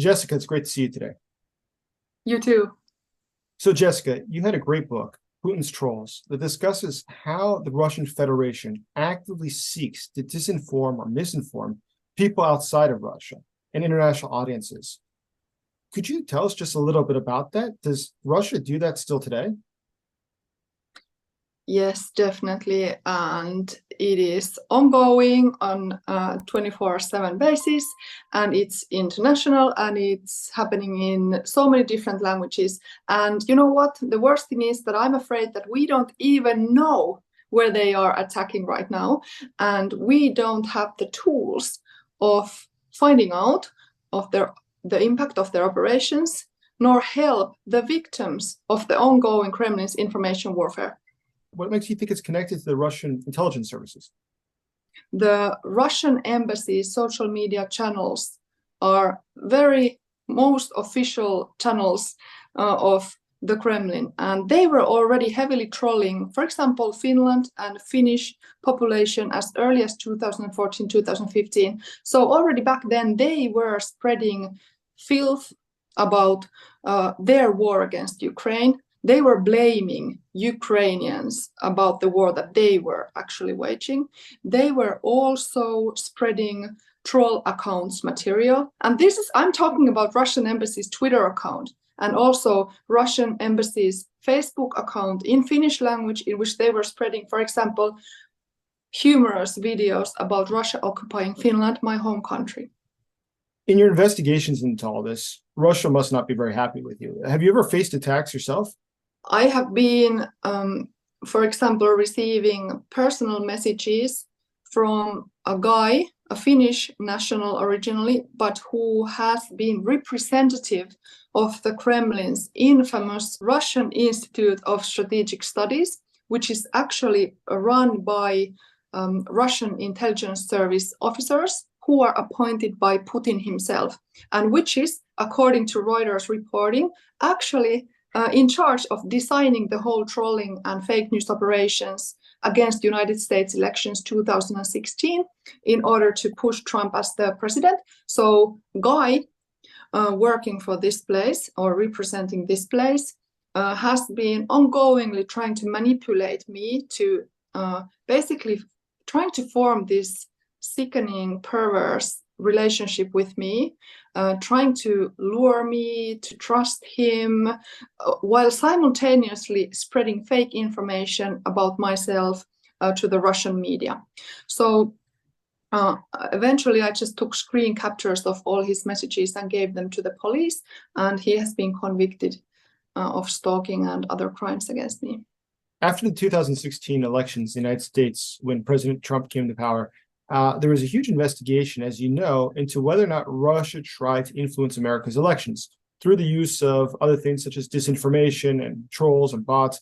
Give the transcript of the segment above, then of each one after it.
Jessikka, it's great to see you today. You too. So, Jessikka, you had a great book, Putin's Trolls, that discusses how the Russian Federation actively seeks to disinform or misinform people outside of Russia and international audiences. Could you tell us just a little bit about that? Does Russia do that still today? Yes, definitely. And it is ongoing on a 24/7 basis, and it's international, and it's happening in so many different languages. And you know what? The worst thing is that I'm afraid that we don't even know where they are attacking right now, and we don't have the tools of finding out of the impact of their operations, nor help the victims of the ongoing Kremlin's information warfare. What makes you think it's connected to the Russian intelligence services? The Russian embassy's social media channels are most official channels of the Kremlin, and they were already heavily trolling, for example, Finland and Finnish population as early as 2014, 2015. So already back then they were spreading filth about their war against Ukraine. They were blaming Ukrainians about the war that they were actually waging. They were also spreading troll accounts material. And I'm talking about Russian embassy's Twitter account and also Russian embassy's Facebook account in Finnish language, in which they were spreading, for example, humorous videos about Russia occupying Finland, my home country. In your investigations into all this, Russia must not be very happy with you. Have you ever faced attacks yourself? I have been, for example, receiving personal messages from a guy, a Finnish national originally, but who has been representative of the Kremlin's infamous Russian Institute of Strategic Studies, which is actually run by Russian intelligence service officers who are appointed by Putin himself, and which is, according to Reuters reporting, actually in charge of designing the whole trolling and fake news operations against United States elections 2016 in order to push Trump as the president. So Guy, working for this place or representing this place, has been ongoingly trying to manipulate me to basically trying to form this sickening, perverse relationship with me, trying to lure me to trust him, while simultaneously spreading fake information about myself to the Russian media. So eventually I just took screen captures of all his messages and gave them to the police, and he has been convicted of stalking and other crimes against me. After the 2016 elections in the United States, when President Trump came to power, there was a huge investigation, as you know, into whether or not Russia tried to influence America's elections through the use of other things such as disinformation and trolls and bots.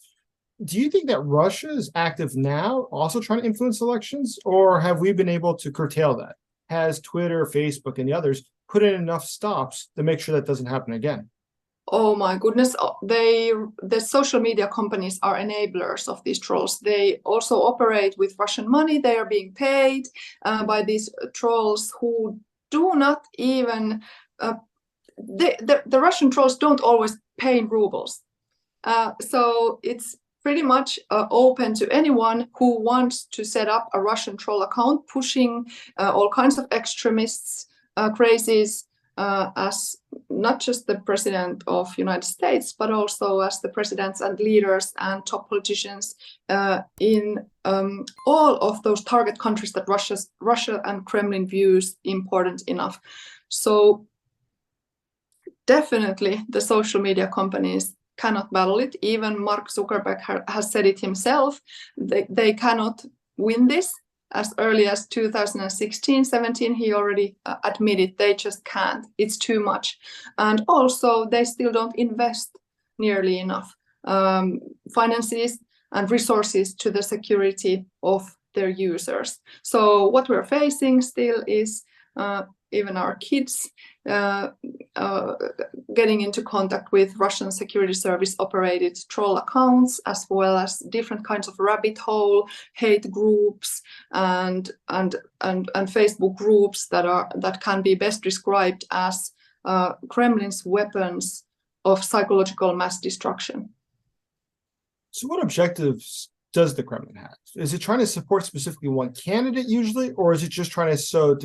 Do you think that Russia is active now, also trying to influence elections, or have we been able to curtail that? Has Twitter, Facebook, and the others put in enough stops to make sure that doesn't happen again? Oh my goodness, the social media companies are enablers of these trolls. They also operate with Russian money. They are being paid by these trolls who do not even, the Russian trolls don't always pay in rubles. So it's pretty much open to anyone who wants to set up a Russian troll account, pushing all kinds of extremists, crazies, as not just the president of United States, but also as the presidents and leaders and top politicians in all of those target countries that Russia and Kremlin views important enough. So definitely the social media companies cannot battle it. Even Mark Zuckerberg has said it himself. They cannot win this. As early as 2016, 17, he already admitted they just can't. It's too much. And also, they still don't invest nearly enough finances and resources to the security of their users. So what we're facing still is even our kids getting into contact with Russian security service operated troll accounts, as well as different kinds of rabbit hole hate groups and Facebook groups that can be best described as Kremlin's weapons of psychological mass destruction. So what objectives does the Kremlin have? Is it trying to support specifically one candidate usually, or is it just trying to sow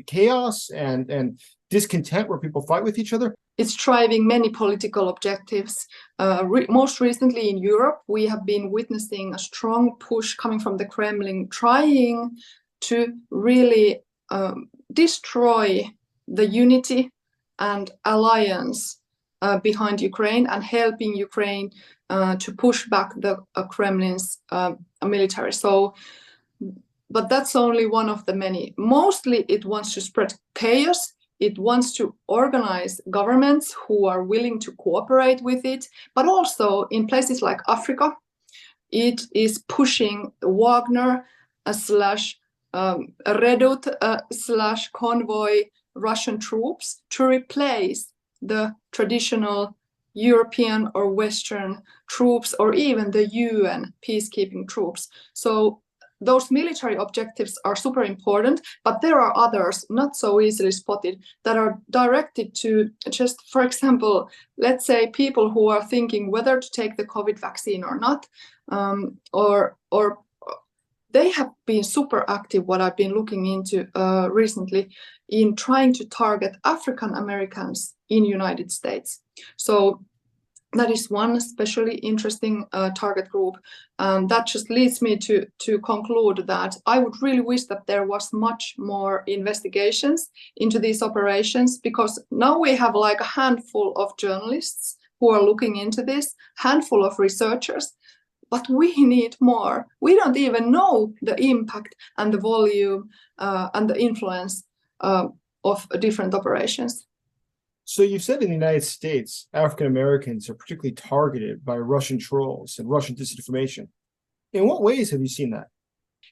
chaos and discontent where people fight with each other? It's driving many political objectives. Most recently in Europe, we have been witnessing a strong push coming from the Kremlin, trying to really destroy the unity and alliance behind Ukraine and helping Ukraine to push back the Kremlin's military. But that's only one of the many. Mostly it wants to spread chaos. It wants to organize governments who are willing to cooperate with it. But also in places like Africa, it is pushing Wagner slash Redut slash convoy Russian troops to replace the traditional European or Western troops or even the UN peacekeeping troops. So those military objectives are super important, but there are others not so easily spotted that are directed to just, for example, let's say people who are thinking whether to take the COVID vaccine or not, or they have been super active, what I've been looking into recently, in trying to target African Americans in United States. So that is one especially interesting target group. That just leads me to conclude that I would really wish that there was much more investigations into these operations, because now we have like a handful of journalists who are looking into this, handful of researchers, but we need more. We don't even know the impact and the volume and the influence of different operations. So you've said in the United States, African Americans are particularly targeted by Russian trolls and Russian disinformation. In what ways have you seen that?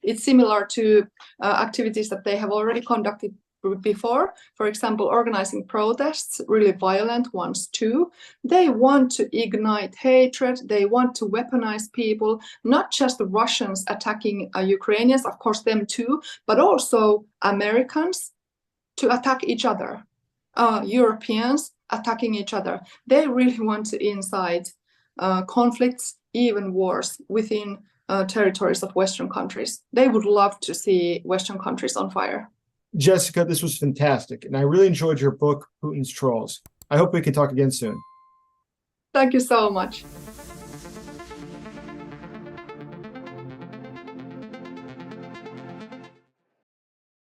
It's similar to activities that they have already conducted before. For example, organizing protests, really violent ones too. They want to ignite hatred. They want to weaponize people, not just the Russians attacking Ukrainians, of course them too, but also Americans to attack each other. Europeans attacking each other. They really want to incite conflicts, even wars within territories of Western countries. They would love to see Western countries on fire. Jessikka, this was fantastic, and I really enjoyed your book, Putin's Trolls. I hope we can talk again soon. Thank you so much.